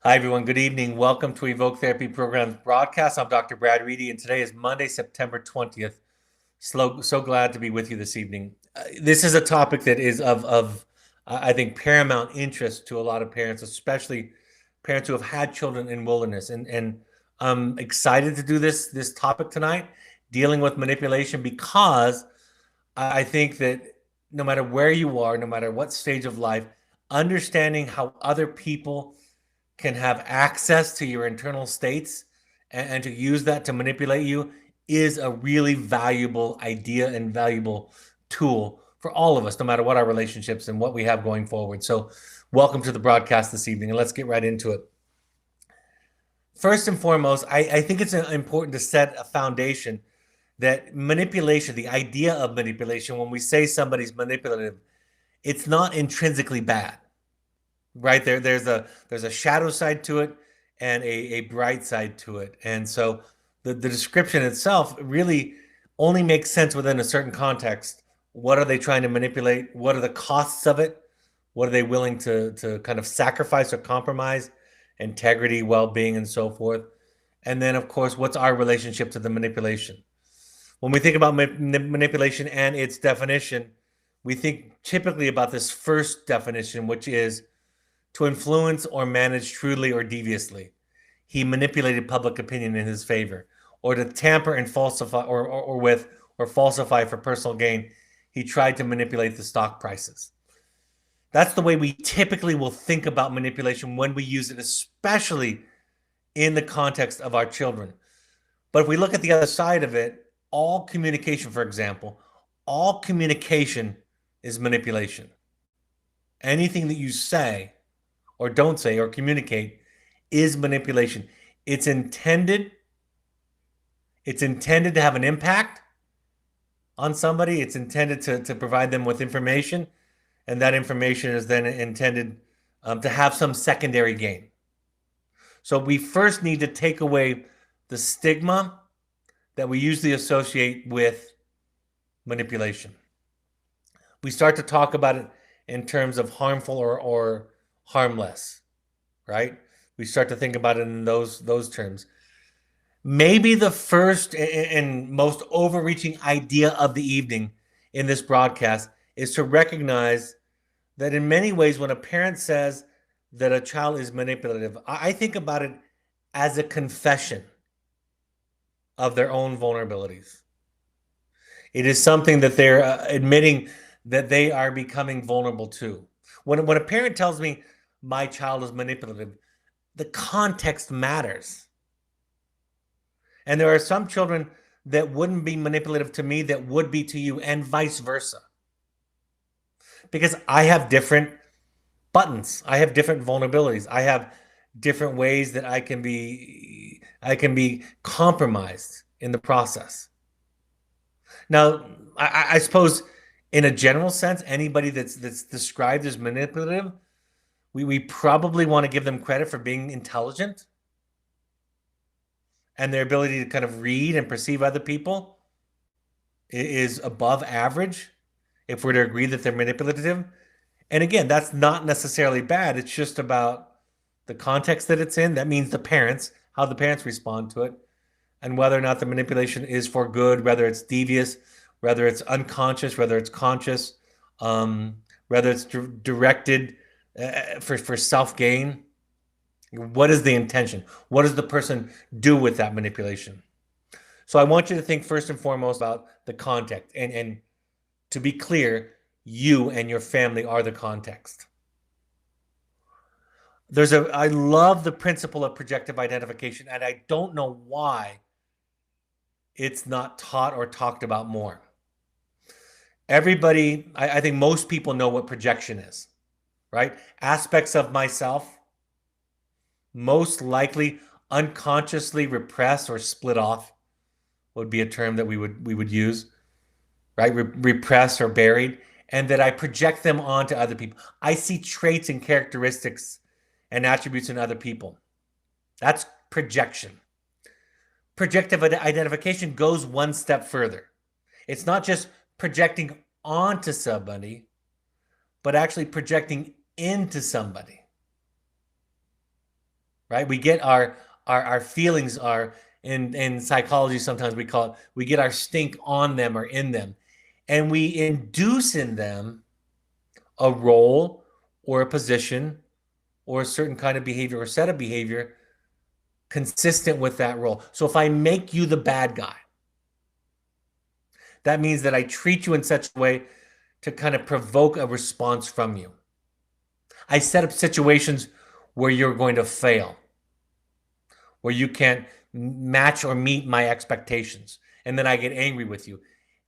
Hi, everyone. Good evening. Welcome to Evoke Therapy Program's broadcast. I'm Dr. Brad Reedy, and today is Monday, September 20th. So glad to be with you this evening. This is a topic that is I think, paramount interest to a lot of parents, especially parents who have had children in wilderness. And I'm excited to do this topic tonight, dealing with manipulation, because I think that no matter where you are, no matter what stage of life, understanding how other people can have access to your internal states and to use that to manipulate you is a really valuable idea and valuable tool for all of us, no matter what our relationships and what we have going forward. So, welcome to the broadcast this evening, and let's get right into it. First and foremost, I think it's important to set a foundation that manipulation, the idea of manipulation, when we say somebody's manipulative, it's not intrinsically bad, right? There's a shadow side to it and a bright side to it. And so the description itself really only makes sense within a certain context. What are they trying to manipulate? What are the costs of it? What are they willing to kind of sacrifice or compromise? Integrity, well-being, and so forth. And then, of course, what's our relationship to the manipulation? When we think about manipulation and its definition, we think typically about this first definition, which is to influence or manage shrewdly or deviously. He manipulated public opinion in his favor, or to tamper and falsify or falsify for personal gain. He tried to manipulate the stock prices. That's the way we typically will think about manipulation when we use it, especially in the context of our children. But if we look at the other side of it, all communication, for example, all communication is manipulation. Anything that you say or don't say or communicate is manipulation. It's intended to have an impact on somebody. It's intended to provide them with information, and that information is then intended to have some secondary gain. So we first need to take away the stigma that we usually associate with manipulation. We start to talk about it in terms of harmful or harmless, right? We start to think about it in those terms. Maybe the first and most overreaching idea of the evening in this broadcast is to recognize that in many ways, when a parent says that a child is manipulative, I think about it as a confession of their own vulnerabilities. It is something that they're admitting that they are becoming vulnerable to. When a parent tells me my child is manipulative, the context matters. And there are some children that wouldn't be manipulative to me that would be to you, and vice versa. Because I have different buttons. I have different vulnerabilities. I have different ways that I can be compromised in the process. Now, I suppose in a general sense, anybody that's described as manipulative, we probably want to give them credit for being intelligent and their ability to kind of read and perceive other people is above average if we're to agree that they're manipulative. And again, that's not necessarily bad. It's just about the context that it's in. That means the parents, how the parents respond to it, and whether or not the manipulation is for good, whether it's devious, whether it's unconscious, whether it's conscious, whether it's directed for self-gain. What is the intention? What does the person do with that manipulation? So I want you to think first and foremost about the context. And to be clear, you and your family are the context. I love the principle of projective identification, and I don't know why it's not taught or talked about more. Everybody, I think most people know what projection is, right? Aspects of myself, most likely unconsciously repressed or split off would be a term that we would use, right? Repressed or buried, and that I project them onto other people. I see traits and characteristics and attributes in other people. That's projection. Projective identification goes one step further. It's not just projecting onto somebody, but actually projecting into somebody. right? We get our feelings are in psychology, sometimes we call it, we get our stink on them or in them, and we induce in them a role or a position or a certain kind of behavior or set of behavior consistent with that role. So if I make you the bad guy, that means that I treat you in such a way to kind of provoke a response from you. I set up situations where you're going to fail, where you can't match or meet my expectations. And then I get angry with you.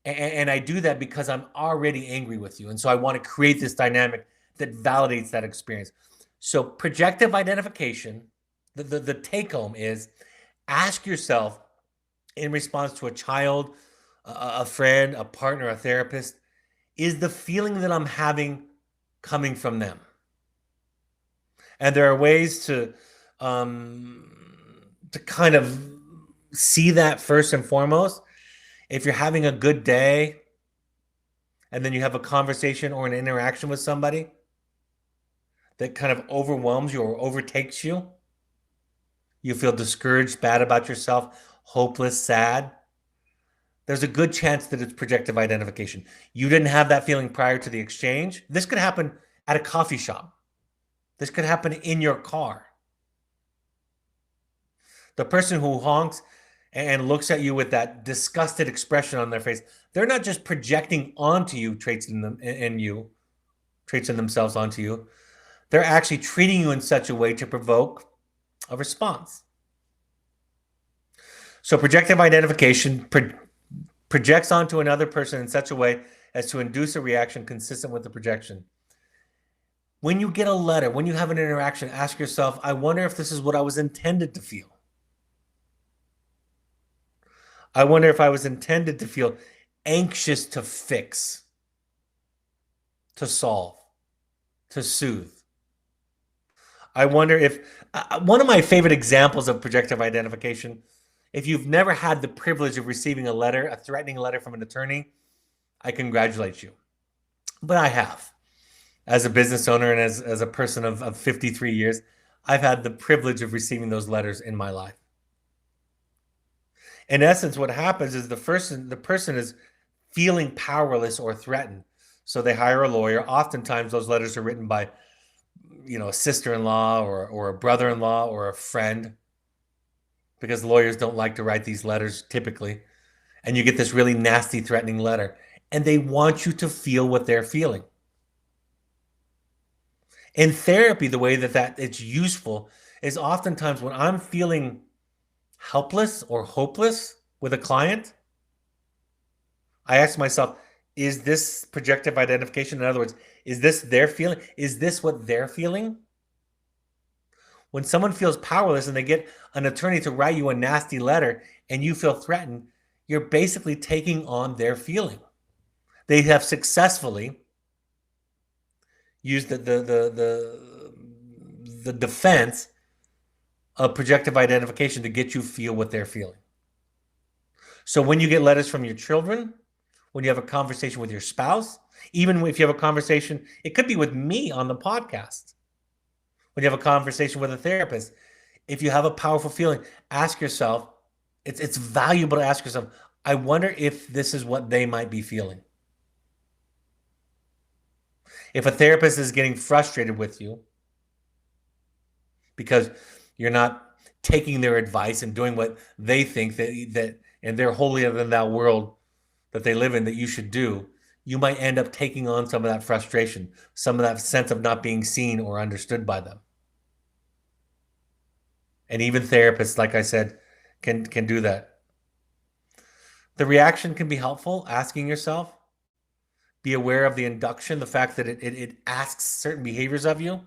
And I do that because I'm already angry with you. And so I want to create this dynamic that validates that experience. So projective identification, the take home is ask yourself in response to a child, a friend, a partner, a therapist, is the feeling that I'm having coming from them? And there are ways to kind of see that first and foremost. If you're having a good day and then you have a conversation or an interaction with somebody that kind of overwhelms you or overtakes you, you feel discouraged, bad about yourself, hopeless, sad, there's a good chance that it's projective identification. You didn't have that feeling prior to the exchange. This could happen at a coffee shop. This could happen in your car. The person who honks and looks at you with that disgusted expression on their face, they're not just projecting onto you traits in themselves onto you. They're actually treating you in such a way to provoke a response. So projective identification projects onto another person in such a way as to induce a reaction consistent with the projection. When you get a letter, when you have an interaction, ask yourself, I wonder if this is what I was intended to feel. I wonder if I was intended to feel anxious to fix, to solve, to soothe. I wonder if one of my favorite examples of projective identification, if you've never had the privilege of receiving a letter, a threatening letter from an attorney, I congratulate you. But I have. As a business owner and as a person of 53 years, I've had the privilege of receiving those letters in my life. In essence, what happens is the person is feeling powerless or threatened. So they hire a lawyer. Oftentimes those letters are written by, a sister-in-law or a brother-in-law or a friend, because lawyers don't like to write these letters typically. And you get this really nasty, threatening letter. And they want you to feel what they're feeling. In therapy, the way that it's useful is oftentimes when I'm feeling helpless or hopeless with a client, I ask myself, is this projective identification? In other words, is this their feeling? Is this what they're feeling? When someone feels powerless and they get an attorney to write you a nasty letter and you feel threatened, you're basically taking on their feeling. They have successfully used the defense of projective identification to get you feel what they're feeling. So when you get letters from your children, when you have a conversation with your spouse, even if you have a conversation, it could be with me on the podcast. When you have a conversation with a therapist, if you have a powerful feeling, ask yourself, it's valuable to ask yourself, I wonder if this is what they might be feeling. If a therapist is getting frustrated with you because you're not taking their advice and doing what they think that and their holier than thou world that they live in that you should do, you might end up taking on some of that frustration, some of that sense of not being seen or understood by them. And even therapists, like I said, can do that. The reaction can be helpful, asking yourself, be aware of the induction, the fact that it asks certain behaviors of you.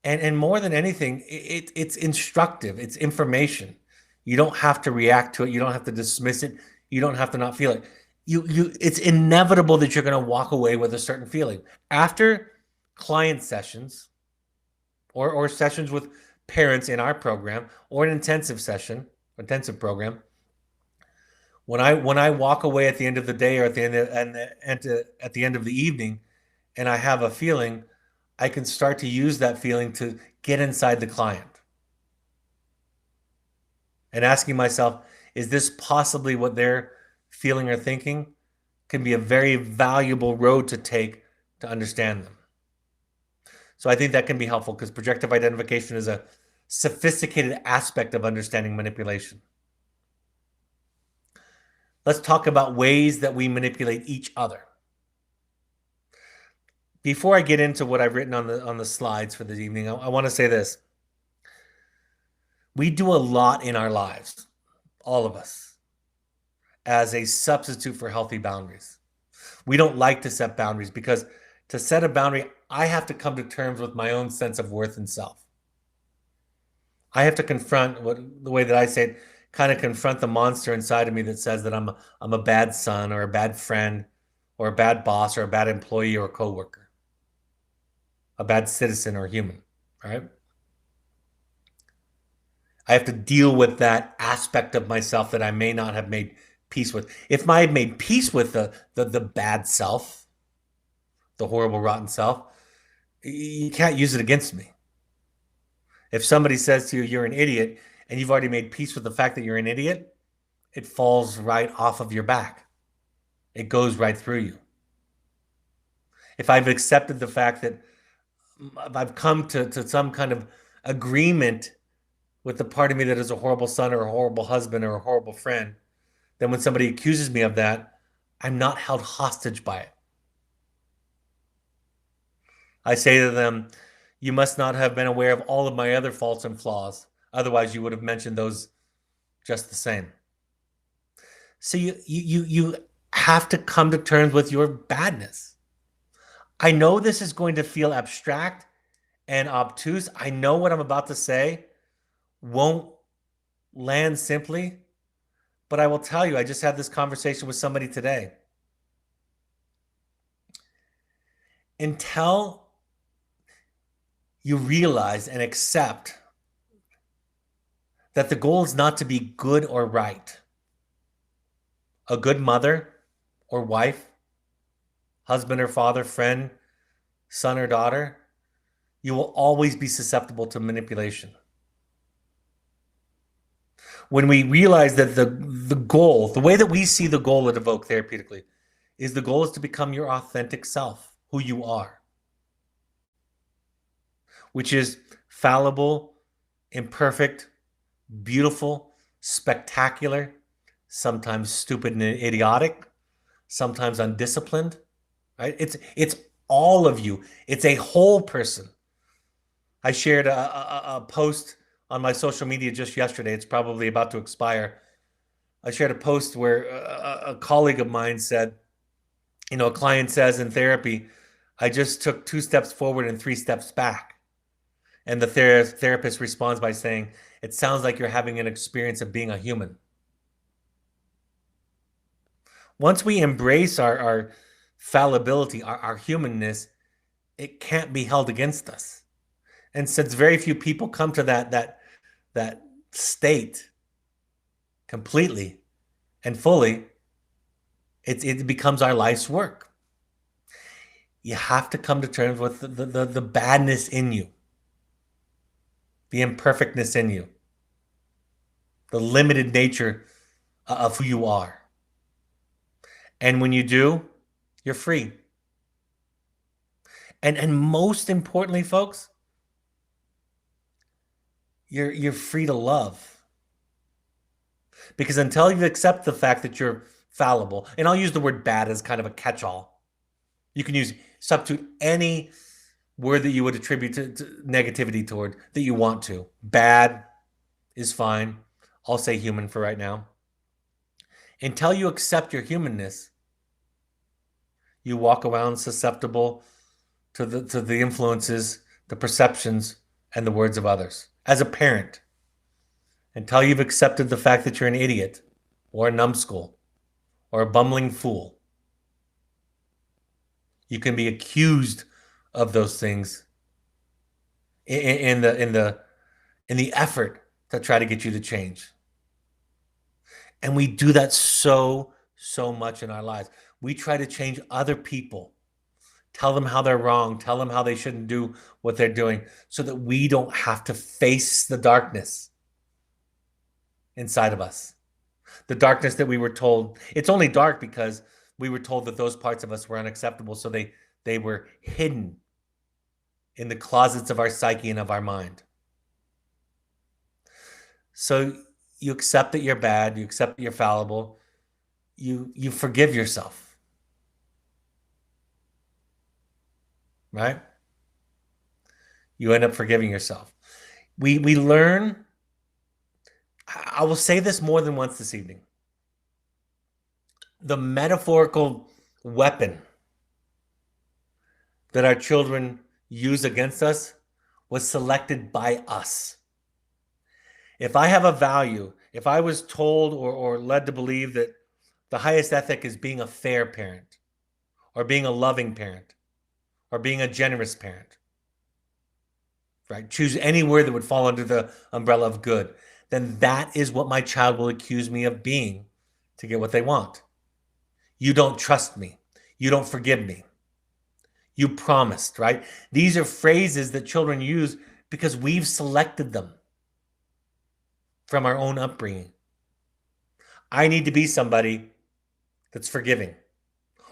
And more than anything, it's instructive. It's information. You don't have to react to it. You don't have to dismiss it. You don't have to not feel it. It's inevitable that you're going to walk away with a certain feeling. After client sessions or sessions with parents in our program or an intensive program, when I walk away at the end of the day or at the end of the evening and I have a feeling, I can start to use that feeling to get inside the client and asking myself, is this possibly what they're feeling or thinking? Can be a very valuable road to take to understand them. So I think that can be helpful because projective identification is a sophisticated aspect of understanding manipulation. Let's talk about ways that we manipulate each other. Before I get into what I've written on the slides for this evening, I want to say this. We do a lot in our lives, all of us, as a substitute for healthy boundaries. We don't like to set boundaries because to set a boundary, I have to come to terms with my own sense of worth and self. I have to confront the way that I say it, kind of confront the monster inside of me that says that I'm a bad son or a bad friend or a bad boss or a bad employee or a coworker, a bad citizen or human, right? I have to deal with that aspect of myself that I may not have made peace with. If I had made peace with the bad self, the horrible, rotten self, you can't use it against me. If somebody says to you, you're an idiot, and you've already made peace with the fact that you're an idiot, it falls right off of your back. It goes right through you. If I've accepted the fact that I've come to some kind of agreement with the part of me that is a horrible son or a horrible husband or a horrible friend, then when somebody accuses me of that, I'm not held hostage by it. I say to them, you must not have been aware of all of my other faults and flaws. Otherwise, you would have mentioned those just the same. So you have to come to terms with your badness. I know this is going to feel abstract and obtuse. I know what I'm about to say won't land simply, but I will tell you, I just had this conversation with somebody today. Until you realize and accept that the goal is not to be good or right, a good mother or wife, husband or father, friend, son or daughter, you will always be susceptible to manipulation. When we realize that the goal, the way that we see the goal at Evoke therapeutically, is the goal is to become your authentic self, who you are, which is fallible, imperfect, beautiful, spectacular, sometimes stupid and idiotic, sometimes undisciplined, right? It's all of you. It's a whole person. I shared a post on my social media just yesterday. It's probably about to expire. I shared a post where a colleague of mine said, a client says in therapy, I just took 2 steps forward and 3 steps back. And the therapist responds by saying, it sounds like you're having an experience of being a human. Once we embrace our fallibility, our humanness, it can't be held against us. And since very few people come to that state completely and fully, it becomes our life's work. You have to come to terms with the badness in you, the imperfectness in you, the limited nature of who you are. And when you do, you're free. And most importantly, folks, you're free to love. Because until you accept the fact that you're fallible, and I'll use the word bad as kind of a catch-all. You can substitute any word that you would attribute to negativity toward that you want to. Bad is fine. I'll say human for right now. Until you accept your humanness, you walk around susceptible to the influences, the perceptions, and the words of others. As a parent, until you've accepted the fact that you're an idiot or a numbskull or a bumbling fool, you can be accused of those things in the effort to try to get you to change. And we do that so much in our lives. We try to change other people Tell them how they're wrong. Tell them how they shouldn't do what they're doing so that we don't have to face the darkness inside of us. The darkness that we were told, it's only dark because we were told that those parts of us were unacceptable. So they were hidden in the closets of our psyche and of our mind. So you accept that you're bad. You accept that you're fallible. You forgive yourself. Right? You end up forgiving yourself. We learn, I will say this more than once this evening. The metaphorical weapon that our children use against us was selected by us. If I have a value, if I was told or led to believe that the highest ethic is being a fair parent, or being a loving parent, or being a generous parent, right? Choose any word that would fall under the umbrella of good, then that is what my child will accuse me of being to get what they want. You don't trust me. You don't forgive me. You promised, right? These are phrases that children use because we've selected them from our own upbringing. I need to be somebody that's forgiving,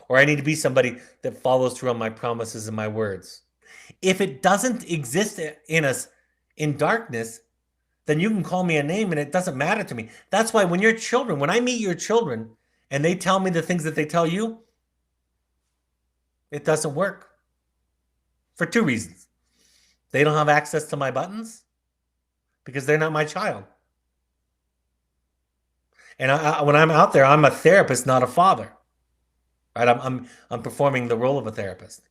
or I need to be somebody that follows through on my promises and my words. If it doesn't exist in us in darkness, then you can call me a name and it doesn't matter to me. That's why when I meet your children and they tell me the things that they tell you, it doesn't work. For two reasons. They don't have access to my buttons because they're not my child. And when I'm out there, I'm a therapist, not a father. Right? I'm performing the role of a therapist.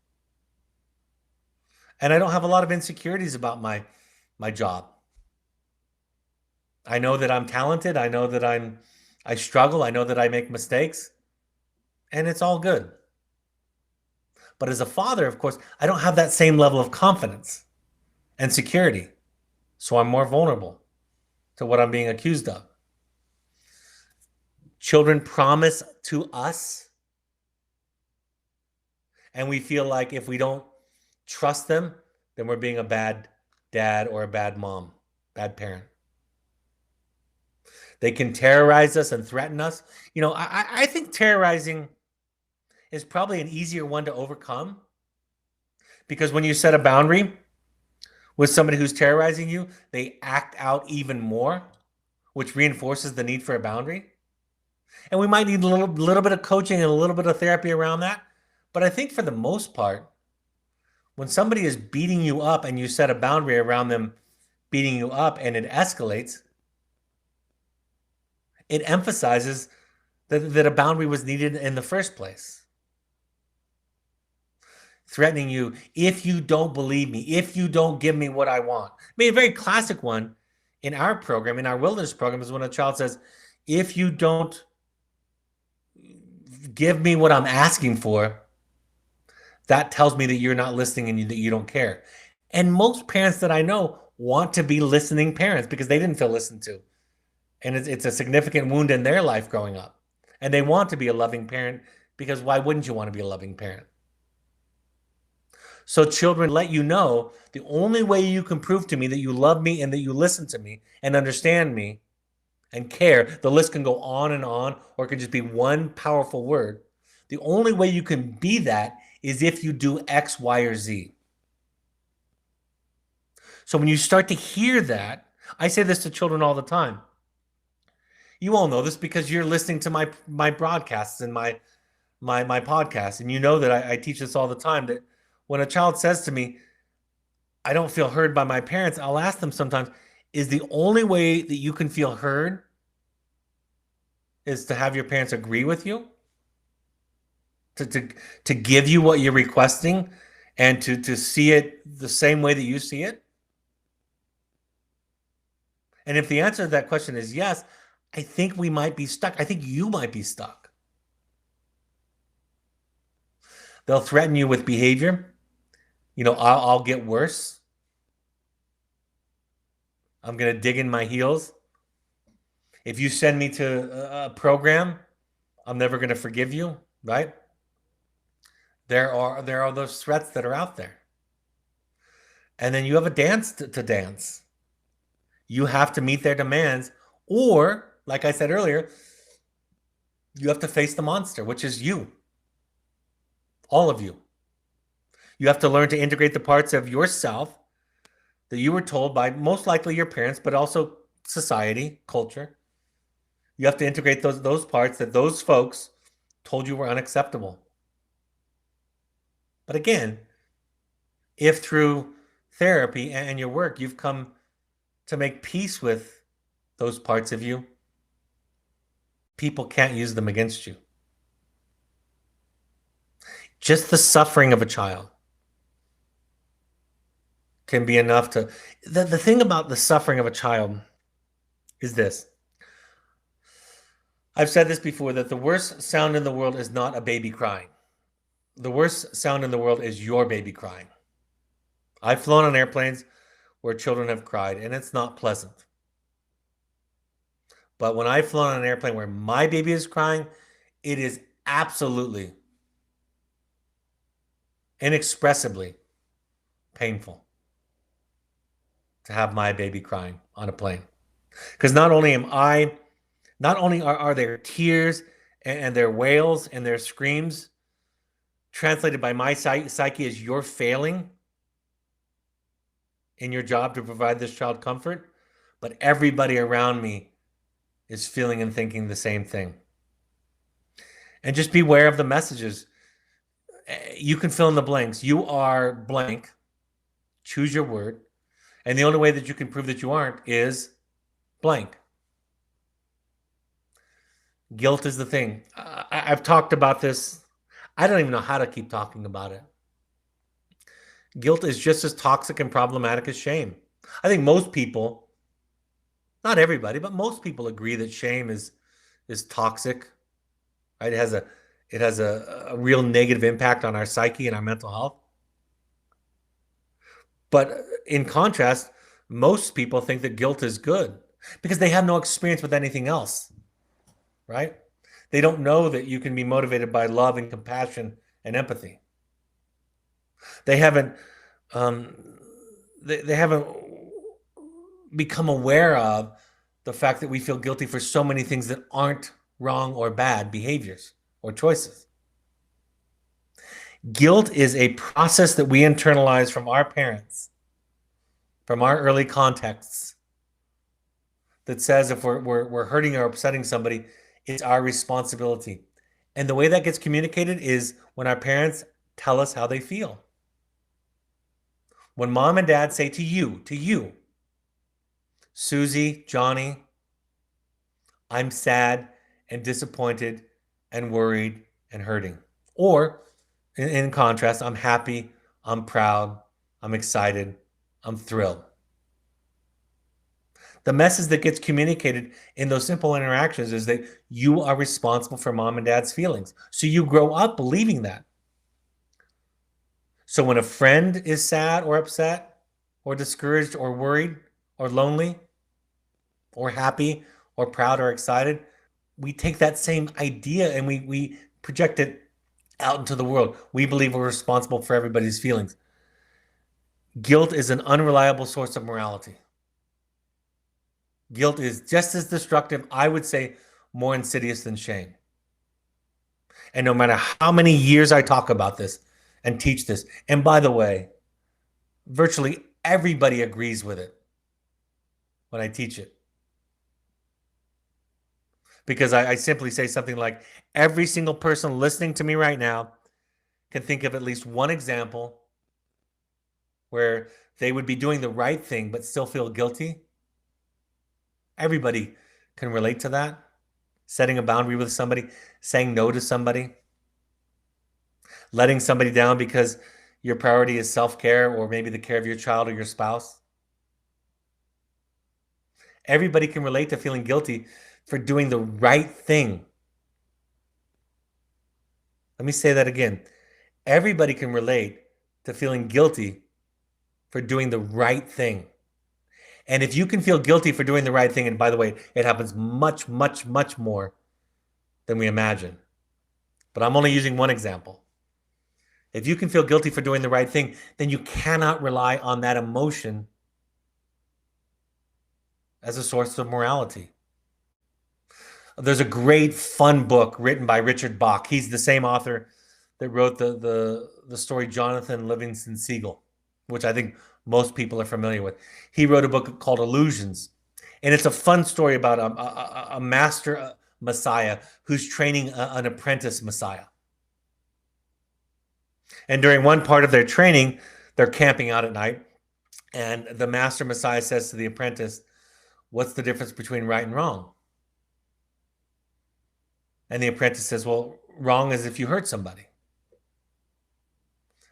And I don't have a lot of insecurities about my job. I know that I'm talented. I know that I struggle. I know that I make mistakes. And it's all good. But as a father, of course, I don't have that same level of confidence and security. So I'm more vulnerable to what I'm being accused of. Children promise to us, and we feel like if we don't trust them, then we're being a bad dad or a bad mom, bad parent. They can terrorize us and threaten us. I think terrorizing is probably an easier one to overcome, because when you set a boundary with somebody who's terrorizing you, they act out even more, which reinforces the need for a boundary. And we might need a little bit of coaching and a little bit of therapy around that. But I think for the most part, when somebody is beating you up and you set a boundary around them beating you up and it escalates, it emphasizes that a boundary was needed in the first place. Threatening you, if you don't believe me, if you don't give me what I want. I mean, a very classic one in our program, in our wilderness program, is when a child says, if you don't give me what I'm asking for, that tells me that you're not listening and that you don't care. And most parents that I know want to be listening parents because they didn't feel listened to. And it's a significant wound in their life growing up. And they want to be a loving parent because why wouldn't you want to be a loving parent? So children let you know the only way you can prove to me that you love me and that you listen to me and understand me and care, the list can go on, or it can just be one powerful word. The only way you can be that is if you do X, Y, or Z. So when you start to hear that, I say this to children all the time. You all know this because you're listening to my broadcasts and my podcast, and you know that I teach this all the time, that when a child says to me, I don't feel heard by my parents, I'll ask them sometimes, is the only way that you can feel heard is to have your parents agree with you? To give you what you're requesting and to see it the same way that you see it? And if the answer to that question is yes, I think we might be stuck. I think you might be stuck. They'll threaten you with behavior. I'll get worse. I'm going to dig in my heels. If you send me to a program, I'm never going to forgive you, right? There are those threats that are out there. And then you have a dance to dance. You have to meet their demands, or, like I said earlier, you have to face the monster, which is you, all of you. You have to learn to integrate the parts of yourself that you were told by most likely your parents, but also society, culture. You have to integrate those parts that those folks told you were unacceptable. But again, if through therapy and your work you've come to make peace with those parts of you, people can't use them against you. Just the suffering of a child can be enough to. The thing about the suffering of a child is this. I've said this before, that the worst sound in the world is not a baby crying. The worst sound in the world is your baby crying. I've flown on airplanes where children have cried, and it's not pleasant. But when I've flown on an airplane where my baby is crying, it is absolutely, inexpressibly painful to have my baby crying on a plane. Because not only are there tears and their wails and their screams translated by my psyche as you're failing in your job to provide this child comfort, but everybody around me is feeling and thinking the same thing. And just beware of the messages. You can fill in the blanks. You are blank. Choose your word. And the only way that you can prove that you aren't is blank. Guilt is the thing. I've talked about this. I don't even know how to keep talking about it. Guilt is just as toxic and problematic as shame. I think most people, not everybody, but most people agree that shame is toxic. Right? It has a real negative impact on our psyche and our mental health. But in contrast, most people think that guilt is good because they have no experience with anything else. Right? They don't know that you can be motivated by love and compassion and empathy. They haven't they haven't become aware of the fact that we feel guilty for so many things that aren't wrong or bad behaviors or choices. Guilt is a process that we internalize from our parents, from our early contexts, that says if we're hurting or upsetting somebody, it's our responsibility. And the way that gets communicated is when our parents tell us how they feel. When mom and dad say to you, Susie, Johnny, I'm sad and disappointed and worried and hurting. Or in contrast, I'm happy, I'm proud, I'm excited, I'm thrilled. The message that gets communicated in those simple interactions is that you are responsible for mom and dad's feelings. So you grow up believing that. So when a friend is sad or upset or discouraged or worried or lonely or happy or proud or excited, we take that same idea and we project it out into the world. We believe we're responsible for everybody's feelings. Guilt is an unreliable source of morality. Guilt is just as destructive, I would say more insidious than shame. And no matter how many years I talk about this and teach this, and by the way, virtually everybody agrees with it when I teach it. Because I simply say something like, every single person listening to me right now can think of at least one example where they would be doing the right thing but still feel guilty. Everybody can relate to that. Setting a boundary with somebody, saying no to somebody, letting somebody down because your priority is self-care or maybe the care of your child or your spouse. Everybody can relate to feeling guilty for doing the right thing. Let me say that again. Everybody can relate to feeling guilty for doing the right thing. And if you can feel guilty for doing the right thing, and by the way, it happens much, much, much more than we imagine. But I'm only using one example. If you can feel guilty for doing the right thing, then you cannot rely on that emotion as a source of morality. There's a great fun book written by Richard Bach. He's the same author that wrote the story Jonathan Livingston Seagull, which I think most people are familiar with. He wrote a book called Illusions, and it's a fun story about a master Messiah who's training an apprentice Messiah. And during one part of their training, they're camping out at night, and the master Messiah says to the apprentice, "What's the difference between right and wrong?" And the apprentice says, "Well, wrong is if you hurt somebody."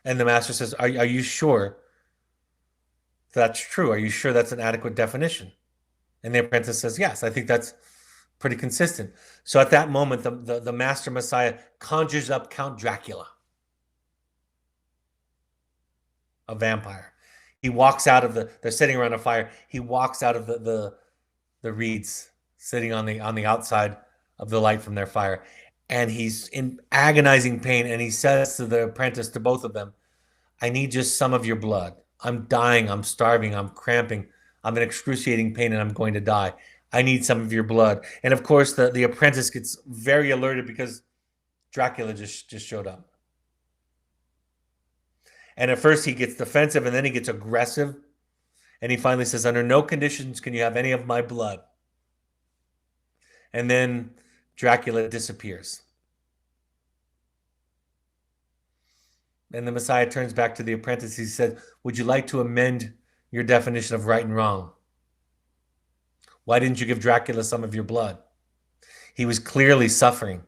And the master says, are you sure that's true? Are you sure that's an adequate definition? And the apprentice says, "Yes, I think that's pretty consistent." So at that moment, the master Messiah conjures up Count Dracula, a vampire. He walks out of they're sitting around a fire. He walks out of the reeds sitting on the outside of the light from their fire. And he's in agonizing pain. And he says to the apprentice, to both of them, "I need just some of your blood. I'm dying. I'm starving. I'm cramping. I'm in excruciating pain and I'm going to die. I need some of your blood." And of course, the apprentice gets very alerted because Dracula just showed up. And at first he gets defensive and then he gets aggressive. And he finally says, "Under no conditions can you have any of my blood." And then Dracula disappears. And the Messiah turns back to the apprentice. He said, "Would you like to amend your definition of right and wrong? Why didn't you give Dracula some of your blood? He was clearly suffering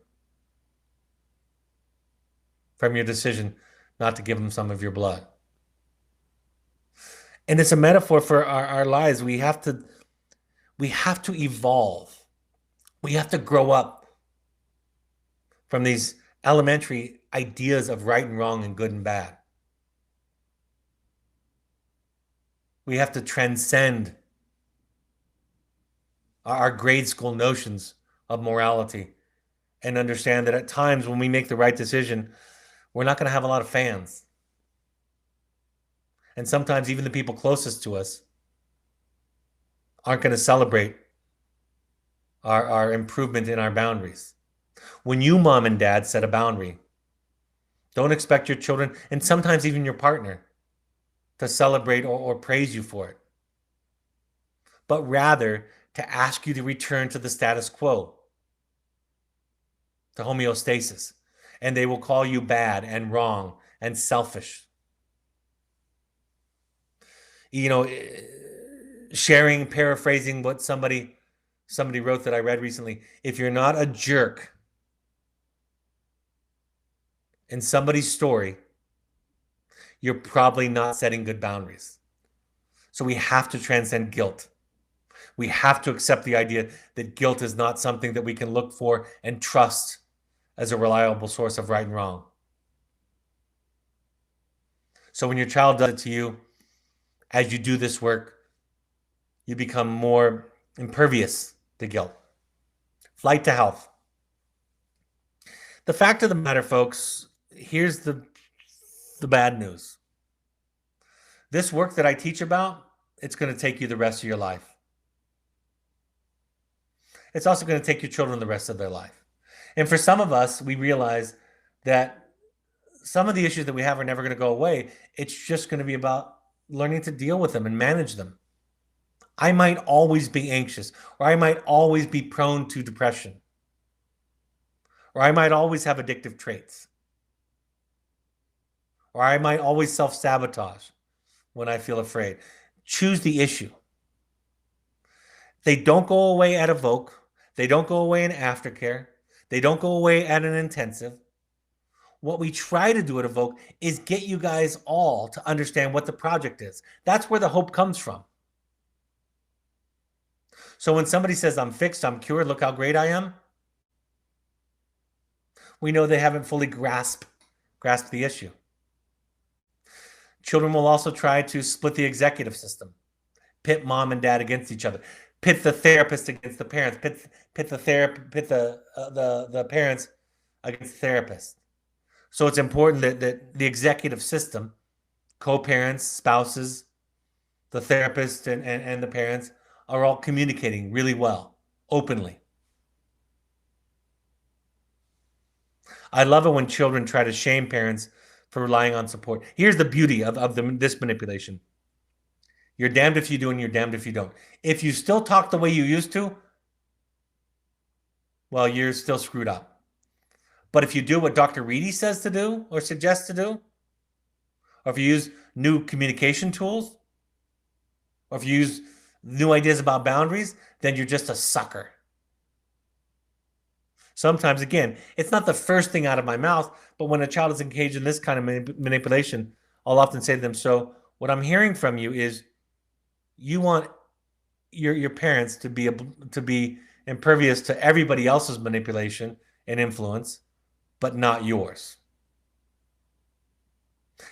from your decision not to give him some of your blood." And it's a metaphor for our lives. We have to evolve. We have to grow up from these elementary ideas of right and wrong and good and bad. We have to transcend our grade school notions of morality and understand that at times when we make the right decision, we're not going to have a lot of fans. And sometimes even the people closest to us aren't going to celebrate our improvement in our boundaries. When you, mom and dad, set a boundary, don't expect your children, and sometimes even your partner, to celebrate or praise you for it, but rather to ask you to return to the status quo, to homeostasis. And they will call you bad and wrong and selfish. You know, paraphrasing what somebody wrote that I read recently. If you're not a jerk in somebody's story, you're probably not setting good boundaries. So we have to transcend guilt. We have to accept the idea that guilt is not something that we can look for and trust as a reliable source of right and wrong. So when your child does it to you, as you do this work, you become more impervious to guilt. Flight to health. The fact of the matter, folks, here's the bad news. This work that I teach about, it's going to take you the rest of your life. It's also going to take your children the rest of their life. And for some of us, we realize that some of the issues that we have are never going to go away. It's just going to be about learning to deal with them and manage them. I might always be anxious, or I might always be prone to depression, or I might always have addictive traits, or I might always self-sabotage when I feel afraid. Choose the issue. They don't go away at Evoke. They don't go away in aftercare. They don't go away at an intensive. What we try to do at Evoke is get you guys all to understand what the project is. That's where the hope comes from. So when somebody says, "I'm fixed, I'm cured, look how great I am," we know they haven't fully grasped the issue. Children will also try to split the executive system, pit mom and dad against each other, pit the therapist against the parents, pit the parents against the therapist. So it's important that the executive system, co-parents, spouses, the therapist, and the parents are all communicating really well, openly. I love it when children try to shame parents for relying on support. Here's the beauty of this manipulation. You're damned if you do and you're damned if you don't. If you still talk the way you used to, well, you're still screwed up. But if you do what Dr. Reedy says to do or suggests to do, or if you use new communication tools, or if you use new ideas about boundaries, then you're just a sucker. Sometimes, again, it's not the first thing out of my mouth, but when a child is engaged in this kind of manipulation, I'll often say to them, so what I'm hearing from you is you want your parents to be impervious to everybody else's manipulation and influence, but not yours.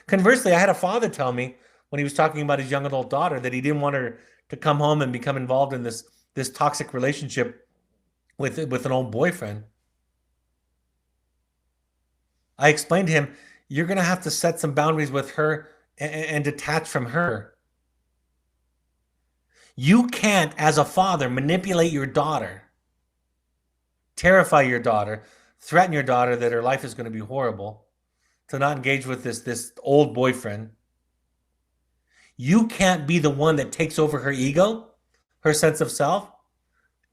Conversely, I had a father tell me when he was talking about his young adult daughter that he didn't want her to come home and become involved in this toxic relationship with an old boyfriend. I explained to him, you're going to have to set some boundaries with her and detach from her. You can't, as a father, manipulate your daughter, terrify your daughter, threaten your daughter that her life is going to be horrible, to not engage with this old boyfriend. You can't be the one that takes over her ego, her sense of self,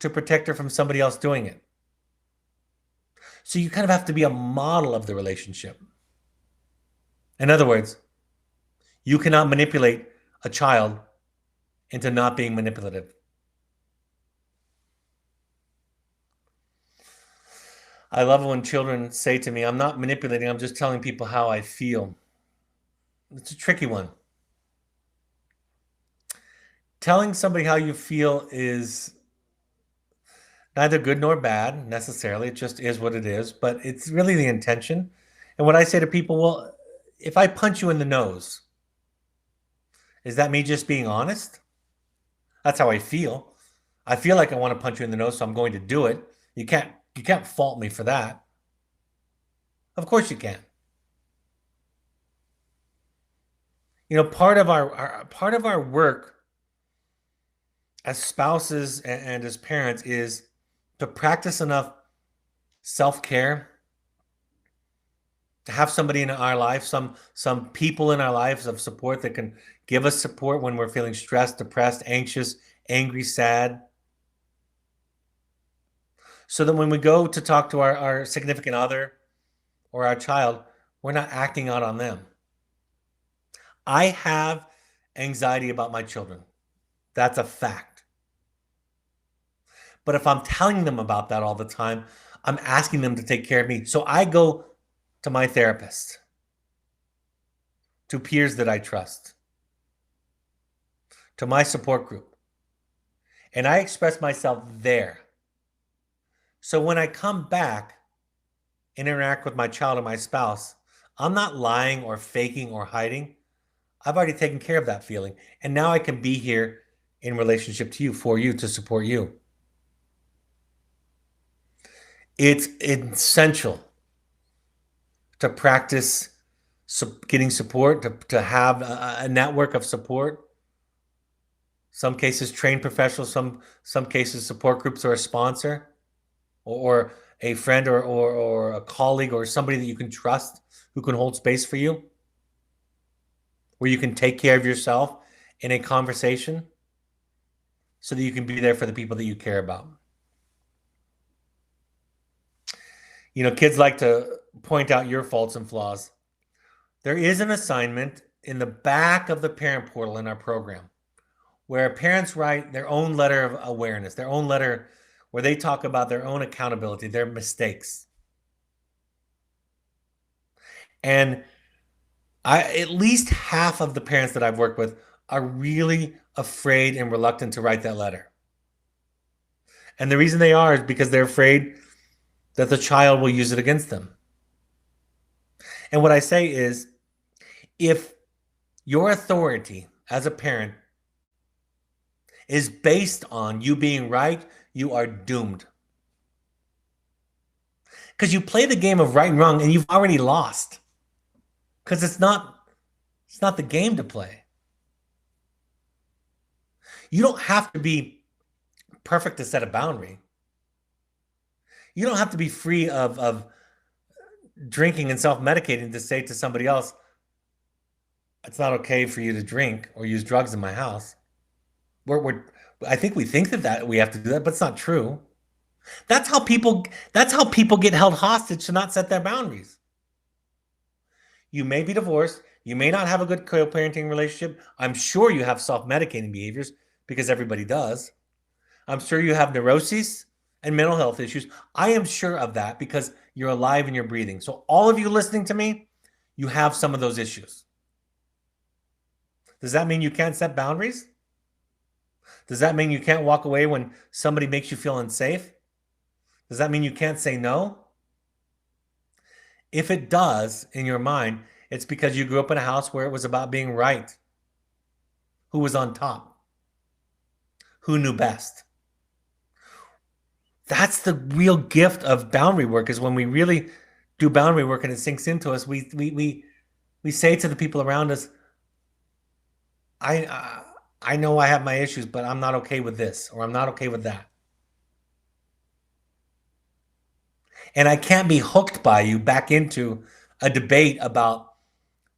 to protect her from somebody else doing it. So you kind of have to be a model of the relationship. In other words, you cannot manipulate a child into not being manipulative. I love when children say to me, I'm not manipulating, I'm just telling people how I feel. It's a tricky one. Telling somebody how you feel is neither good nor bad necessarily. It just is what it is, but it's really the intention. And what I say to people, well, if I punch you in the nose, is that me just being honest? That's how I feel. I feel like I want to punch you in the nose, so I'm going to do it. You can't fault me for that. Of course you can. You know, part of our work as spouses and as parents is to practice enough self-care, to have somebody in our life, some people in our lives of support that can give us support when we're feeling stressed, depressed, anxious, angry, sad. So that when we go to talk to our significant other or our child, we're not acting out on them. I have anxiety about my children. That's a fact. But if I'm telling them about that all the time, I'm asking them to take care of me. So I go to my therapist, to peers that I trust, to my support group, and I express myself there. So when I come back, interact with my child or my spouse, I'm not lying or faking or hiding. I've already taken care of that feeling. And now I can be here in relationship to you, for you, to support you. It's essential to practice getting support, to have a network of support. Some cases, trained professionals, some cases, support groups or a sponsor or a friend or a colleague or somebody that you can trust who can hold space for you, where you can take care of yourself in a conversation so that you can be there for the people that you care about. You know, kids like to point out your faults and flaws. There is an assignment in the back of the parent portal in our program where parents write their own letter of awareness, their own letter where they talk about their own accountability, their mistakes. And at least half of the parents that I've worked with are really afraid and reluctant to write that letter. And the reason they are is because they're afraid that the child will use it against them. And what I say is, if your authority as a parent is based on you being right, you are doomed. Because you play the game of right and wrong and you've already lost. Because it's not the game to play. You don't have to be perfect to set a boundary. You don't have to be free of drinking and self-medicating to say to somebody else, it's not okay for you to drink or use drugs in my house. I think we think that we have to do that, but it's not true. That's how people get held hostage to not set their boundaries. You may be divorced. You may not have a good co-parenting relationship. I'm sure you have self-medicating behaviors because everybody does. I'm sure you have neuroses and mental health issues. I am sure of that because you're alive and you're breathing. So all of you listening to me, you have some of those issues. Does that mean you can't set boundaries? Does that mean you can't walk away when somebody makes you feel unsafe? Does that mean you can't say no? If it does in your mind, it's because you grew up in a house where it was about being right. Who was on top? Who knew best? That's the real gift of boundary work, is when we really do boundary work and it sinks into us, we say to the people around us, I know I have my issues, but I'm not okay with this, or I'm not okay with that. And I can't be hooked by you back into a debate about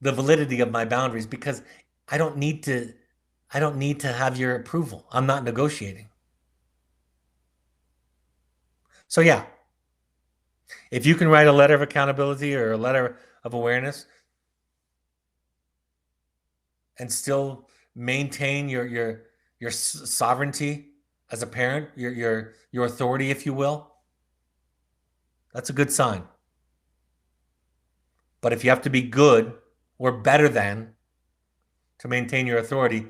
the validity of my boundaries because I don't need to have your approval. I'm not negotiating. So yeah, if you can write a letter of accountability or a letter of awareness and still maintain your sovereignty as a parent, your authority, if you will, that's a good sign. But if you have to be good or better than to maintain your authority,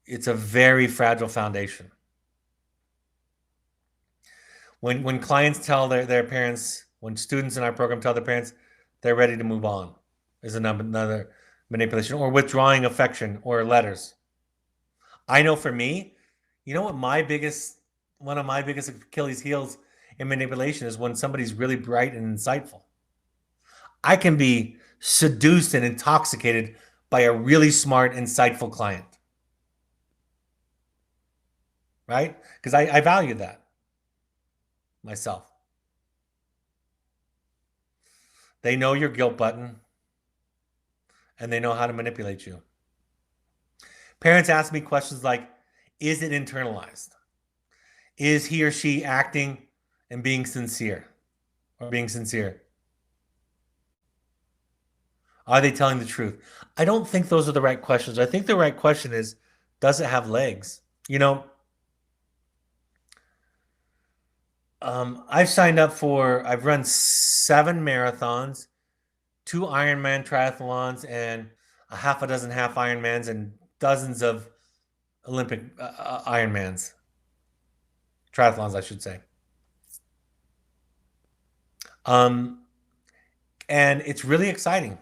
it's a very fragile foundation. When clients tell their parents, when students in our program tell their parents they're ready to move on, is another manipulation, or withdrawing affection or letters. I know for me, you know what one of my biggest Achilles heels in manipulation is when somebody's really bright and insightful. I can be seduced and intoxicated by a really smart, insightful client. Right? Because I value that myself. They know your guilt button and they know how to manipulate you. Parents ask me questions like, is it internalized? Is he or she acting and being sincere or being sincere? Are they telling the truth? I don't think those are the right questions. I think the right question is, does it have legs? You know, I've run 7 marathons, 2 Ironman triathlons, and a half a dozen half Ironmans, and dozens of Olympic Ironmans, triathlons, I should say. And it's really exciting.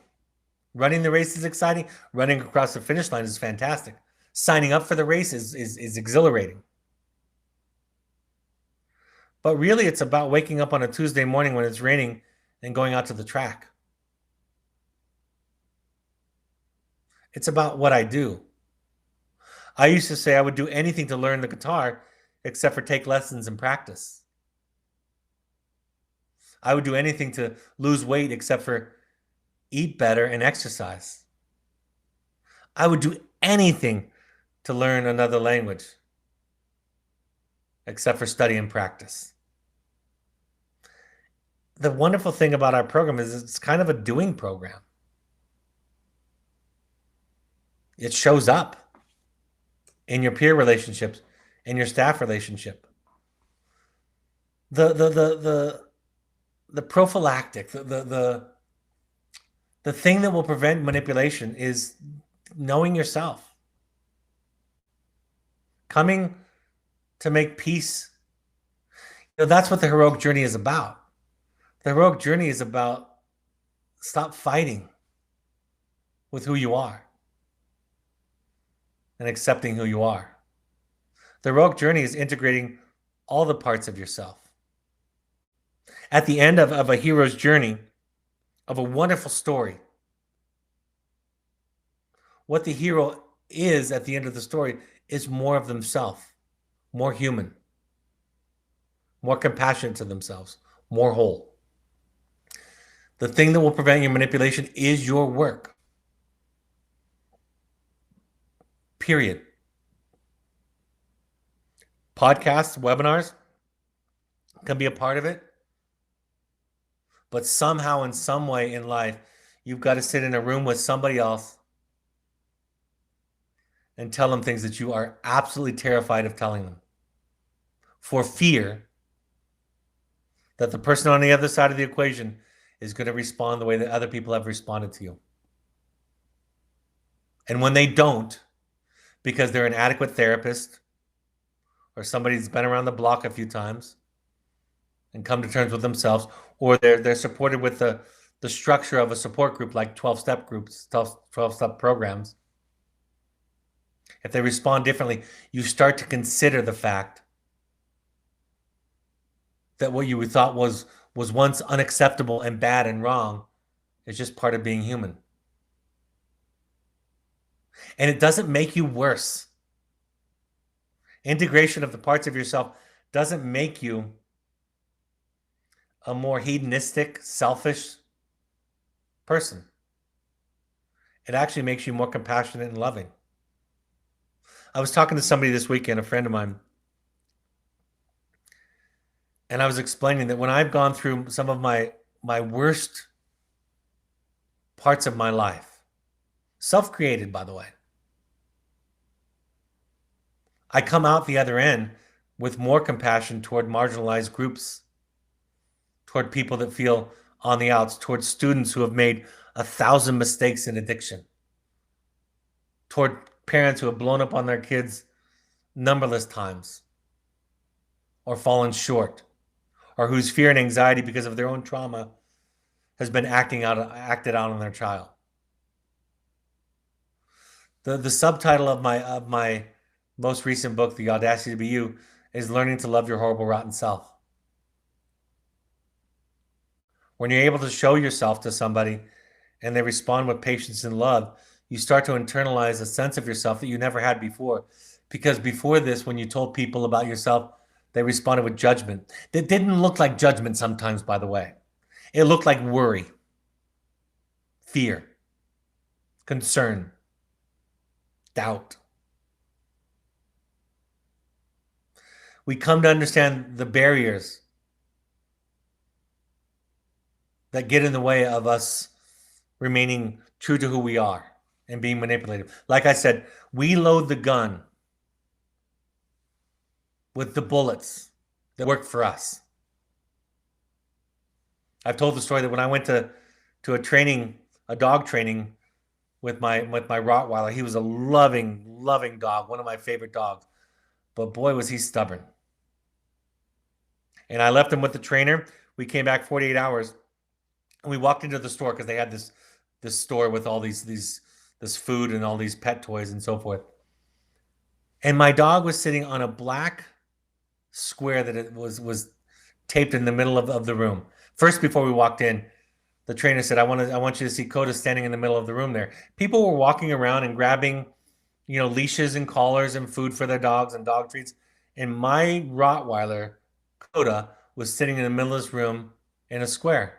Running the race is exciting. Running across the finish line is fantastic. Signing up for the race is exhilarating. But really, it's about waking up on a Tuesday morning when it's raining and going out to the track. It's about what I do. I used to say I would do anything to learn the guitar except for take lessons and practice. I would do anything to lose weight except for eat better and exercise. I would do anything to learn another language except for study and practice. The wonderful thing about our program is it's kind of a doing program. It shows up in your peer relationships, in your staff relationship. The prophylactic, the thing that will prevent manipulation is knowing yourself. Coming to make peace. You know, that's what the heroic journey is about. The heroic journey is about stop fighting with who you are and accepting who you are. The heroic journey is integrating all the parts of yourself. At the end of a hero's journey, of a wonderful story, what the hero is at the end of the story is more of themselves, more human, more compassionate to themselves, more whole. The thing that will prevent your manipulation is your work. Period. Podcasts, webinars can be a part of it. But somehow, in some way in life, you've got to sit in a room with somebody else and tell them things that you are absolutely terrified of telling them, for fear that the person on the other side of the equation is going to respond the way that other people have responded to you. And when they don't, because they're an adequate therapist or somebody who's been around the block a few times and come to terms with themselves, or they're supported with the structure of a support group like 12-step groups, 12-step programs, if they respond differently, you start to consider the fact that what you thought was once unacceptable and bad and wrong is just part of being human. And it doesn't make you worse. Integration of the parts of yourself doesn't make you a more hedonistic, selfish person. It actually makes you more compassionate and loving. I was talking to somebody this weekend, a friend of mine, and I was explaining that when I've gone through some of my worst parts of my life, self-created, by the way, I come out the other end with more compassion toward marginalized groups, toward people that feel on the outs, toward students who have made 1,000 mistakes in addiction, toward parents who have blown up on their kids numberless times or fallen short, or whose fear and anxiety because of their own trauma has been acted out on their child. The subtitle of my most recent book, The Audacity to Be You, is Learning to Love Your Horrible, Rotten Self. When you're able to show yourself to somebody and they respond with patience and love, you start to internalize a sense of yourself that you never had before. Because before this, when you told people about yourself, they responded with judgment. That didn't look like judgment sometimes, by the way. It looked like worry, fear, concern, doubt. We come to understand the barriers that get in the way of us remaining true to who we are and being manipulated. Like I said, we load the gun with the bullets that work for us. I've told the story that when I went to a dog training with my Rottweiler, he was a loving dog, one of my favorite dogs. But boy, was he stubborn. And I left him with the trainer. We came back 48 hours. And we walked into the store because they had this store with all this food and all these pet toys and so forth. And my dog was sitting on a black square that it was taped in the middle of the room. First, before we walked in, the trainer said, I want you to see Coda standing in the middle of the room there. People were walking around and grabbing, leashes and collars and food for their dogs and dog treats. And my Rottweiler, Coda, was sitting in the middle of this room in a square.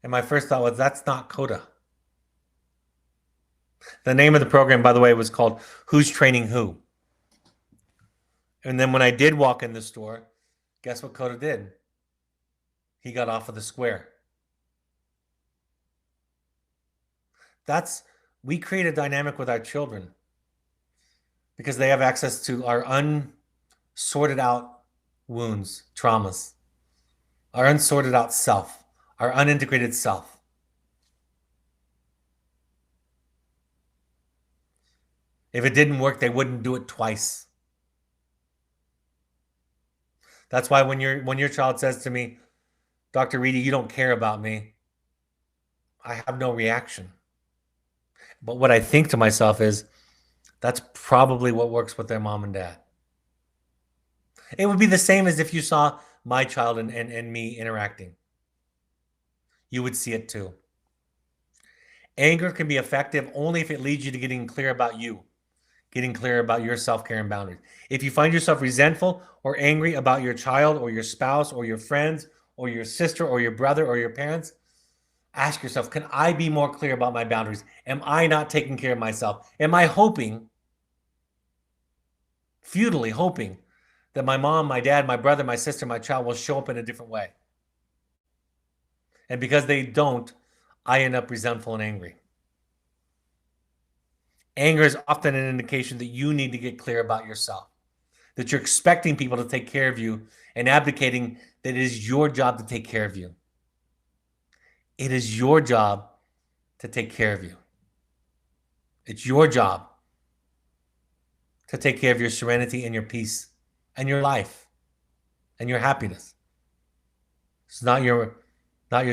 And my first thought was, that's not Coda. The name of the program, by the way, was called Who's Training Who? And then when I did walk in the store, guess what Coda did? He got off of the square. We create a dynamic with our children because they have access to our unsorted out wounds, traumas, our unsorted out self, our unintegrated self. If it didn't work, they wouldn't do it twice. That's why when your child says to me, Dr. Reedy, you don't care about me, I have no reaction. But what I think to myself is, that's probably what works with their mom and dad. It would be the same as if you saw my child and me interacting. You would see it too. Anger can be effective only if it leads you to getting clear about you, getting clear about your self-care and boundaries. If you find yourself resentful or angry about your child or your spouse or your friends or your sister or your brother or your parents, ask yourself, can I be more clear about my boundaries? Am I not taking care of myself? Am I hoping, futilely hoping, that my mom, my dad, my brother, my sister, my child will show up in a different way? And because they don't, I end up resentful and angry. Anger is often an indication that you need to get clear about yourself, that you're expecting people to take care of you and abdicating that it is your job to take care of you. It is your job to take care of you. It's your job to take care of your serenity and your peace and your life and your happiness. It's not your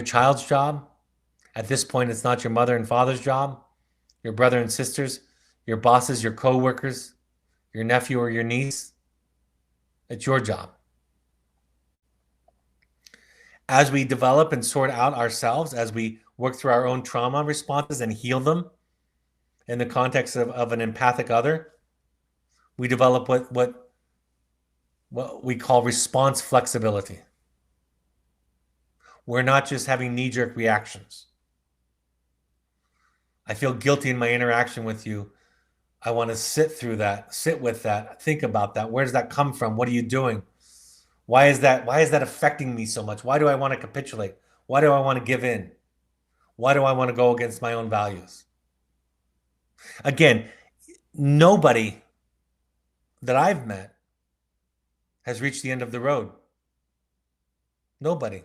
child's job. At this point, it's not your mother and father's job, your brother and sisters, your bosses, your coworkers, your nephew or your niece. It's your job. As we develop and sort out ourselves, as we work through our own trauma responses and heal them in the context of an empathic other, we develop what we call response flexibility. We're not just having knee-jerk reactions. I feel guilty in my interaction with you. I want to sit through that, sit with that, think about that. Where does that come from? What are you doing? Why is that affecting me so much? Why do I want to capitulate? Why do I want to give in? Why do I want to go against my own values? Again, nobody that I've met has reached the end of the road. Nobody.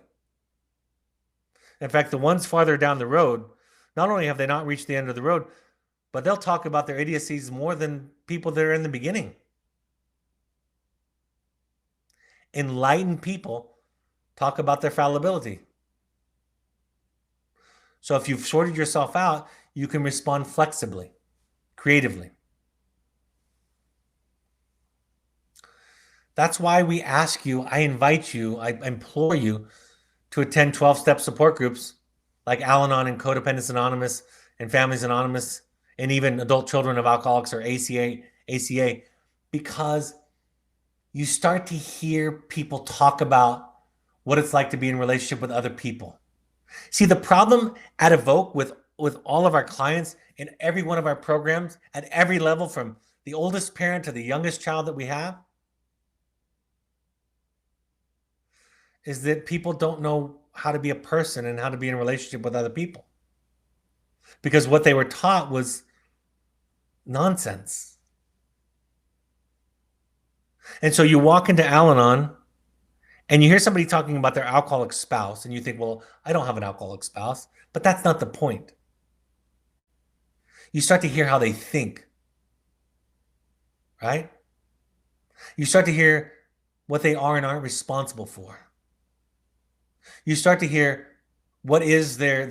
In fact, the ones farther down the road, not only have they not reached the end of the road, but they'll talk about their idiocies more than people that are in the beginning. Enlightened people talk about their fallibility. So if you've sorted yourself out, you can respond flexibly, creatively. That's why we ask you, I invite you, I implore you to attend 12-step support groups like Al-Anon and Codependence Anonymous and Families Anonymous and even Adult Children of Alcoholics or ACA, because you start to hear people talk about what it's like to be in relationship with other people. See, the problem at Evoke with all of our clients in every one of our programs at every level, from the oldest parent to the youngest child that we have, is that people don't know how to be a person and how to be in a relationship with other people. Because what they were taught was nonsense. And so you walk into Al-Anon and you hear somebody talking about their alcoholic spouse and you think, well, I don't have an alcoholic spouse, but that's not the point. You start to hear how they think, right? You start to hear what they are and aren't responsible for. You start to hear what is their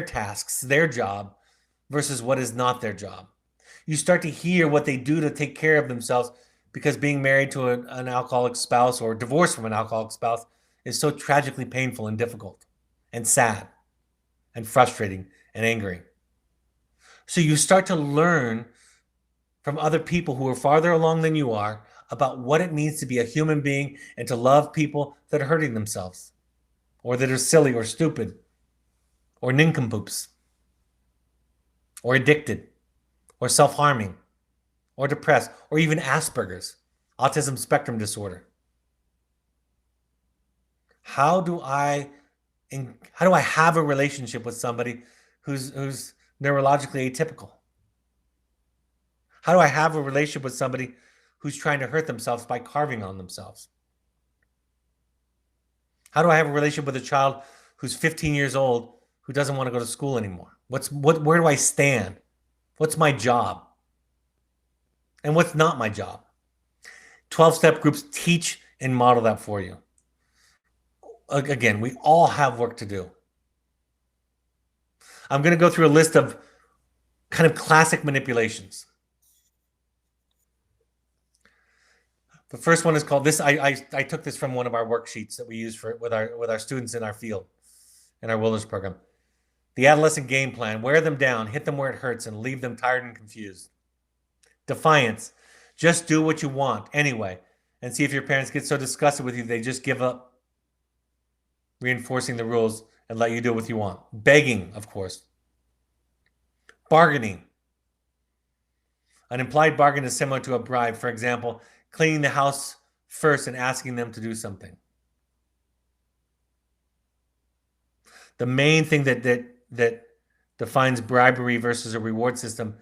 tasks, their job, versus what is not their job. You start to hear what they do to take care of themselves, because being married to an alcoholic spouse or divorced from an alcoholic spouse is so tragically painful and difficult and sad and frustrating and angry. So you start to learn from other people who are farther along than you are about what it means to be a human being and to love people that are hurting themselves or that are silly or stupid or nincompoops or addicted or self-harming or depressed or even Asperger's, autism spectrum disorder. How do I have a relationship with somebody who's neurologically atypical? How do I have a relationship with somebody who's trying to hurt themselves by carving on themselves? How do I have a relationship with a child who's 15 years old who doesn't want to go to school anymore? Where do I stand? What's my job? And what's not my job? 12-step groups teach and model that for you. Again, we all have work to do. I'm going to go through a list of kind of classic manipulations. The first one is called this. I took this from one of our worksheets that we use with our students in our field, in our wilderness program. The adolescent game plan: wear them down, hit them where it hurts, and leave them tired and confused. Defiance: just do what you want anyway, and see if your parents get so disgusted with you they just give up reinforcing the rules and let you do what you want. Begging, of course. Bargaining: an implied bargain is similar to a bribe. For example, cleaning the house first and asking them to do something. The main thing that defines bribery versus a reward system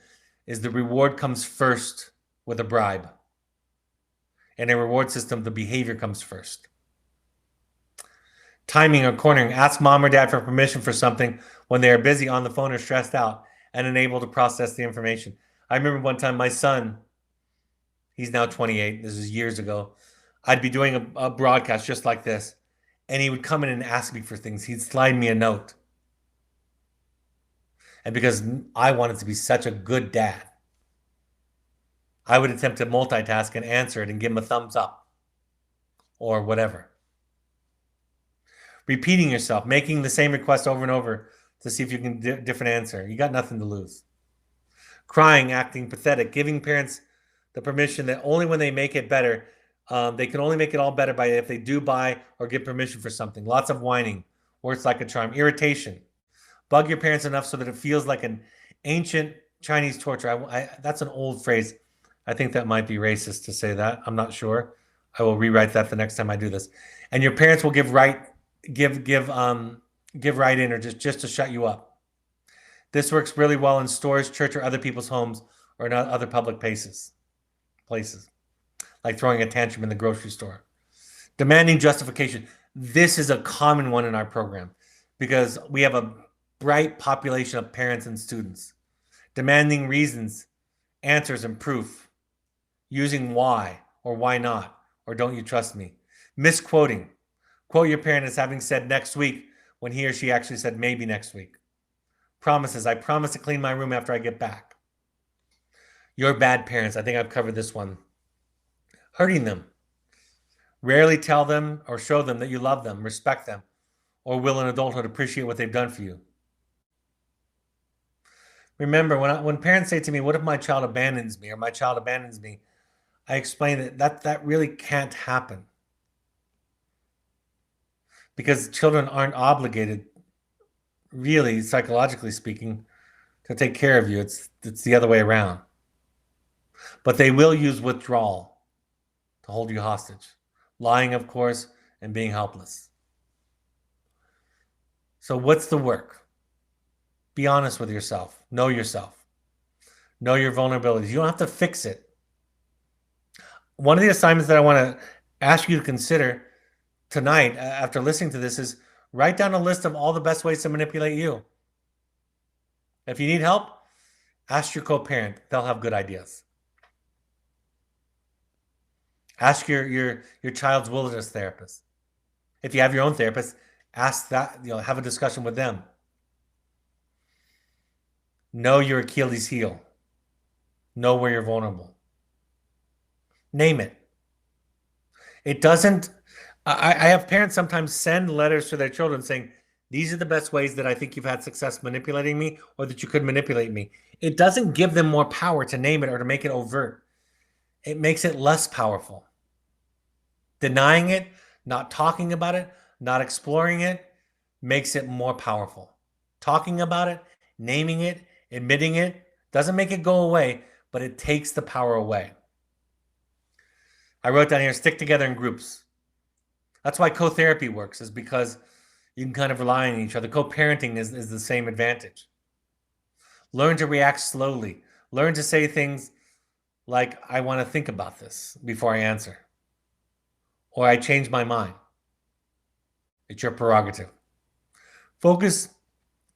is the reward comes first with a bribe. In a reward system, the behavior comes first. Timing or cornering: ask mom or dad for permission for something when they are busy on the phone or stressed out and unable to process the information. I remember one time my son, he's now 28, this is years ago, I'd be doing a broadcast just like this, and he would come in and ask me for things. He'd slide me a note. And because I wanted to be such a good dad, I would attempt to multitask and answer it and give him a thumbs up or whatever. Repeating yourself, making the same request over and over to see if you can get a different answer. You got nothing to lose. Crying, acting pathetic, giving parents the permission that only when they make it better, they can only make it all better by if they do buy or get permission for something. Lots of whining, words like a charm. Irritation: bug your parents enough so that it feels like an ancient Chinese torture. That's an old phrase. I think that might be racist to say that. I'm not sure. I will rewrite that the next time I do this. And your parents will give right in or just to shut you up. This works really well in stores, church, or other people's homes, or in other public places, like throwing a tantrum in the grocery store. Demanding justification. This is a common one in our program because we have a bright population of parents and students. Demanding reasons, answers, and proof. Using why or why not or don't you trust me. Misquoting. Quote your parent as having said next week when he or she actually said maybe next week. Promises: I promise to clean my room after I get back. Your bad parents. I think I've covered this one. Hurting them. Rarely tell them or show them that you love them, respect them, or will in adulthood appreciate what they've done for you. Remember, when parents say to me, what if my child abandons me or my child abandons me? I explain that really can't happen. Because children aren't obligated, really, psychologically speaking, to take care of you. It's the other way around. But they will use withdrawal to hold you hostage. Lying, of course, and being helpless. So what's the work? Be honest with yourself. Know yourself. Know your vulnerabilities. You don't have to fix it. One of the assignments that I want to ask you to consider tonight, after listening to this, is write down a list of all the best ways to manipulate you. If you need help, ask your co-parent. They'll have good ideas. Ask your child's wilderness therapist. If you have your own therapist, ask that, have a discussion with them. Know your Achilles heel. Know where you're vulnerable. Name it. It doesn't, I have parents sometimes send letters to their children saying, these are the best ways that I think you've had success manipulating me or that you could manipulate me. It doesn't give them more power to name it or to make it overt. It makes it less powerful. Denying it, not talking about it, not exploring it, makes it more powerful. Talking about it, naming it, admitting it, doesn't make it go away, but it takes the power away. I wrote down here, stick together in groups. That's why co-therapy works, is because you can kind of rely on each other. Co-parenting is the same advantage. Learn to react slowly. Learn to say things like, I want to think about this before I answer. Or I change my mind. It's your prerogative. Focus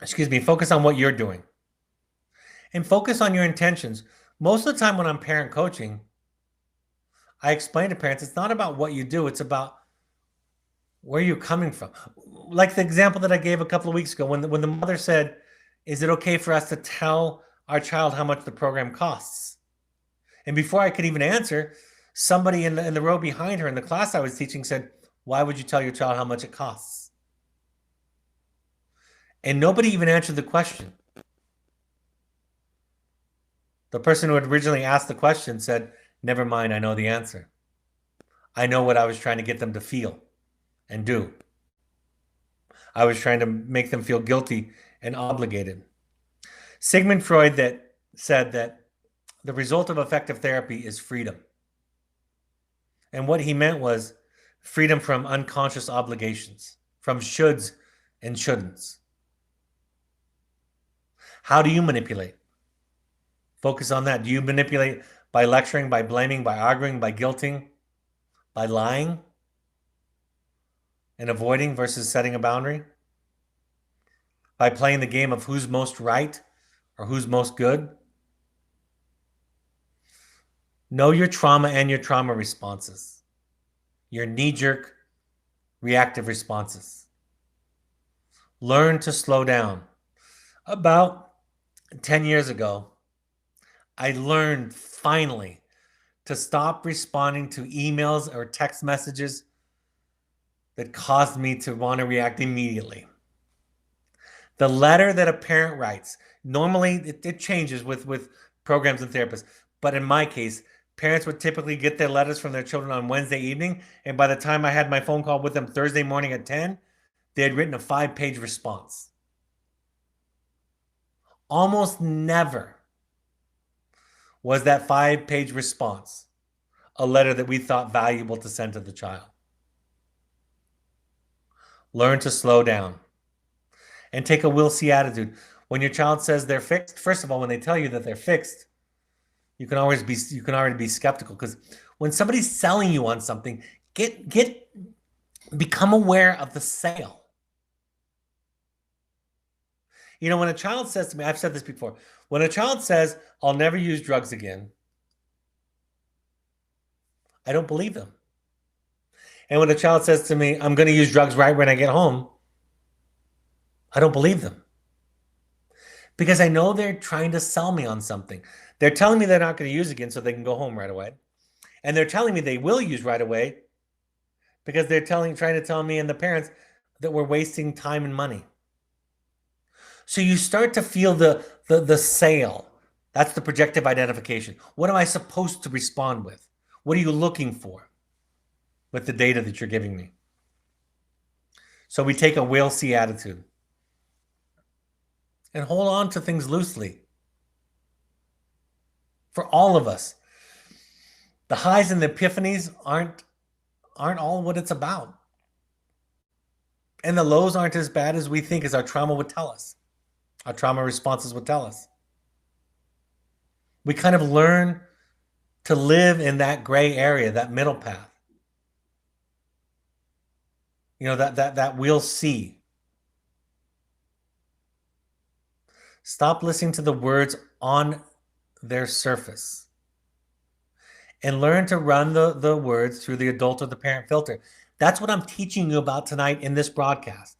on what you're doing. And focus on your intentions. Most of the time when I'm parent coaching, I explain to parents, it's not about what you do, it's about where you're coming from. Like the example that I gave a couple of weeks ago when the mother said, is it okay for us to tell our child how much the program costs? And before I could even answer, Somebody in the row behind her in the class I was teaching said, "Why would you tell your child how much it costs?" And nobody even answered the question. The person who had originally asked the question said, "Never mind, I know the answer. I know what I was trying to get them to feel and do. I was trying to make them feel guilty and obligated." Sigmund Freud said that the result of effective therapy is freedom. And what he meant was freedom from unconscious obligations, from shoulds and shouldn'ts. How do you manipulate? Focus on that. Do you manipulate by lecturing, by blaming, by arguing, by guilting, by lying and avoiding versus setting a boundary? By playing the game of who's most right or who's most good? Know your trauma and your trauma responses, your knee-jerk reactive responses. Learn to slow down. About 10 years ago, I learned finally to stop responding to emails or text messages that caused me to want to react immediately. The letter that a parent writes, normally it changes with programs and therapists, but in my case, parents would typically get their letters from their children on Wednesday evening, and by the time I had my phone call with them Thursday morning at 10, they had written a 5-page response. Almost never was that 5-page response a letter that we thought valuable to send to the child. Learn to slow down and take a we'll see attitude. When your child says they're fixed, first of all, when they tell you that they're fixed, you can already be skeptical, because when somebody's selling you on something, become aware of the sale. You know, when a child says to me, I've said this before, when a child says, "I'll never use drugs again," I don't believe them. And when a child says to me, "I'm going to use drugs right when I get home," I don't believe them. Because I know they're trying to sell me on something. They're telling me they're not going to use again so they can go home right away. And they're telling me they will use right away because they're trying to tell me and the parents that we're wasting time and money. So you start to feel the sale. That's the projective identification. What am I supposed to respond with? What are you looking for with the data that you're giving me? So we take a we'll see attitude and hold on to things loosely. For all of us, the highs and the epiphanies aren't all what it's about. And the lows aren't as bad as we think, as our trauma would tell us. Our trauma responses would tell us. We kind of learn to live in that gray area, that middle path. You know, that we'll see. Stop listening to the words on their surface and learn to run the words through the adult or the parent filter. That's what I'm teaching you about tonight in this broadcast.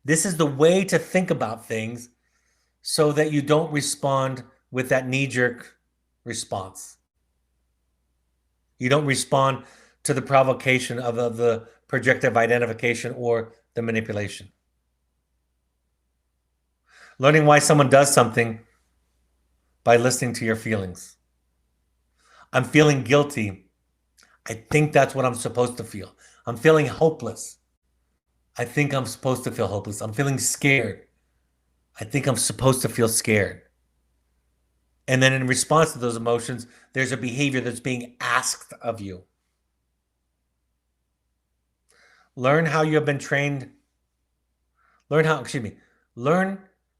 This is the way to think about things so that you don't respond with that knee-jerk response. You don't respond to the provocation of the projective identification or the manipulation. Learning why someone does something by listening to your feelings. I'm feeling guilty. I think that's what I'm supposed to feel. I'm feeling hopeless. I think I'm supposed to feel hopeless. I'm feeling scared. I think I'm supposed to feel scared. And then in response to those emotions, there's a behavior that's being asked of you. Learn how you have been trained. Learn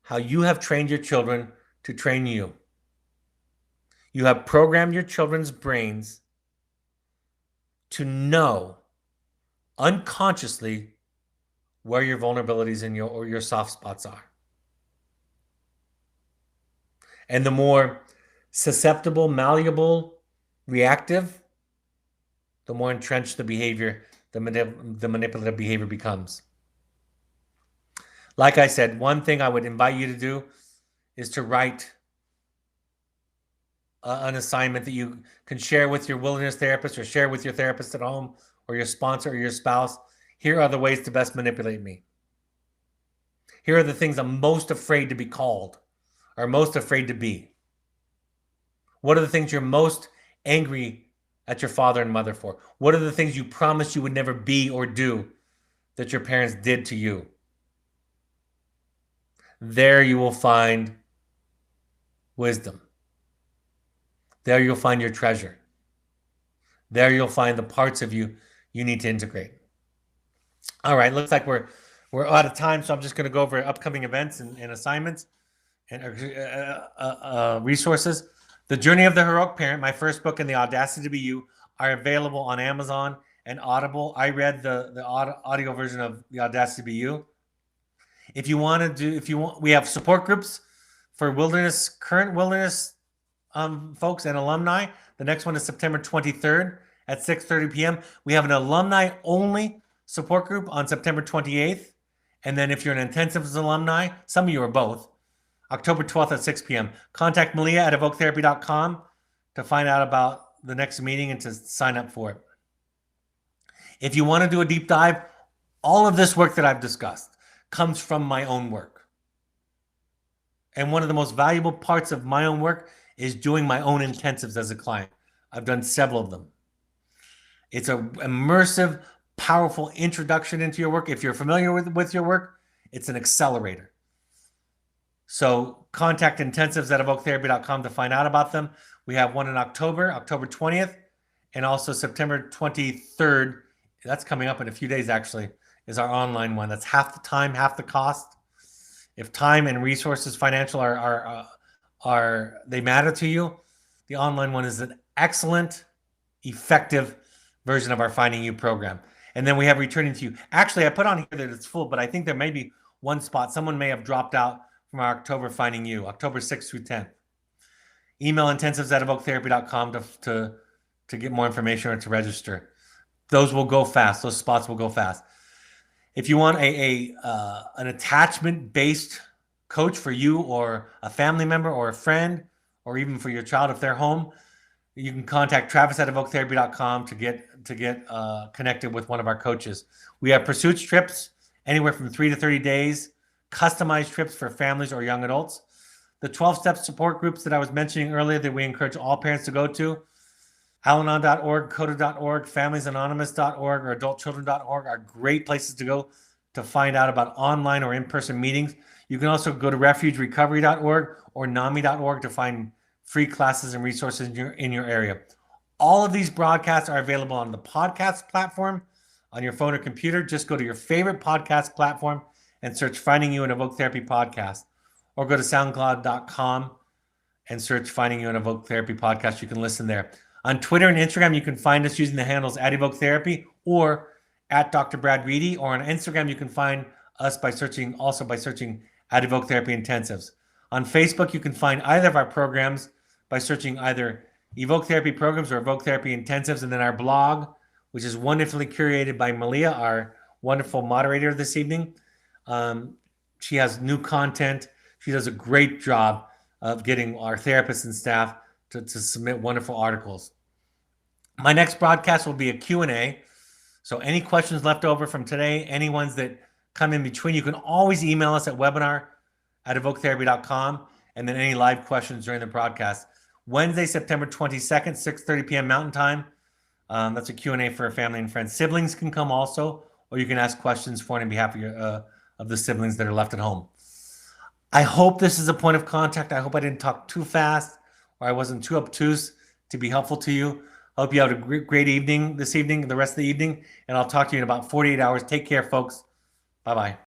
how you have trained your children to train you. You have programmed your children's brains to know unconsciously where your vulnerabilities and your soft spots are. And the more susceptible, malleable, reactive, the more entrenched the behavior, the manipulative behavior becomes. Like I said, one thing I would invite you to do is to write an assignment that you can share with your wilderness therapist or share with your therapist at home or your sponsor or your spouse. Here are the ways to best manipulate me. Here are the things I'm most afraid to be called or most afraid to be. What are the things you're most angry at your father and mother for? What are the things you promised you would never be or do that your parents did to you? There you will find wisdom. There you'll find your treasure. There you'll find the parts of you you need to integrate. All right, looks like we're out of time, so I'm just going to go over upcoming events and assignments and resources. The Journey of the Heroic Parent, my first book, and The Audacity to Be You are available on Amazon and Audible. I read the audio version of The Audacity to Be You. If you want, we have support groups for current wilderness folks and alumni. The next one is September 23rd at 6:30 p.m. We have an alumni-only support group on September 28th. And then if you're an intensives alumni, some of you are both, October 12th at 6 p.m. Contact Malia at evoketherapy.com to find out about the next meeting and to sign up for it. If you want to do a deep dive, all of this work that I've discussed comes from my own work. And one of the most valuable parts of my own work is doing my own intensives as a client. I've done several of them. It's an immersive, powerful introduction into your work. If you're familiar with your work, it's an accelerator. So contact intensives at evoketherapy.com to find out about them. We have one in October 20th, and also September 23rd. That's coming up in a few days, actually, is our online one. That's half the time, half the cost. If time and resources, financial, they matter to you, the online one is an excellent, effective version of our Finding You program. And then we have Returning to You. Actually, I put on here that it's full, but I think there may be one spot. Someone may have dropped out from our October Finding You, October 6th through 10th. Email intensives at evoketherapy.com to get more information or to register. Those will go fast. Those spots will go fast. If you want an attachment-based coach for you or a family member or a friend, or even for your child if they're home, you can contact Travis at evoketherapy.com to get connected with one of our coaches. We have pursuits trips anywhere from 3 to 30 days, customized trips for families or young adults. The 12-step support groups that I was mentioning earlier that we encourage all parents to go to, Al-Anon.org, CODA.org, FamiliesAnonymous.org, or AdultChildren.org are great places to go to find out about online or in-person meetings. You can also go to RefugeRecovery.org or NAMI.org to find free classes and resources in your area. All of these broadcasts are available on the podcast platform on your phone or computer. Just go to your favorite podcast platform and search Finding You, an Evoke Therapy podcast, or go to SoundCloud.com and search Finding You, an Evoke Therapy podcast. You can listen there. On Twitter and Instagram, you can find us using the handles at Evoke Therapy or at Dr. Brad Reedy. Or on Instagram, you can find us by searching at Evoke Therapy Intensives. On Facebook, you can find either of our programs by searching either Evoke Therapy Programs or Evoke Therapy Intensives. And then our blog, which is wonderfully curated by Malia, our wonderful moderator this evening. She has new content. She does a great job of getting our therapists and staff to submit wonderful articles. My next broadcast will be a Q&A. So any questions left over from today, any ones that come in between, you can always email us at webinar@evoketherapy.com, and then any live questions during the broadcast. Wednesday, September 22nd, 6:30 p.m. Mountain Time. That's a Q&A for family and friends. Siblings can come also, or you can ask questions for and on behalf of the siblings that are left at home. I hope this is a point of contact. I hope I didn't talk too fast or I wasn't too obtuse to be helpful to you. I hope you have a great evening this evening, the rest of the evening, and I'll talk to you in about 48 hours. Take care, folks. Bye-bye.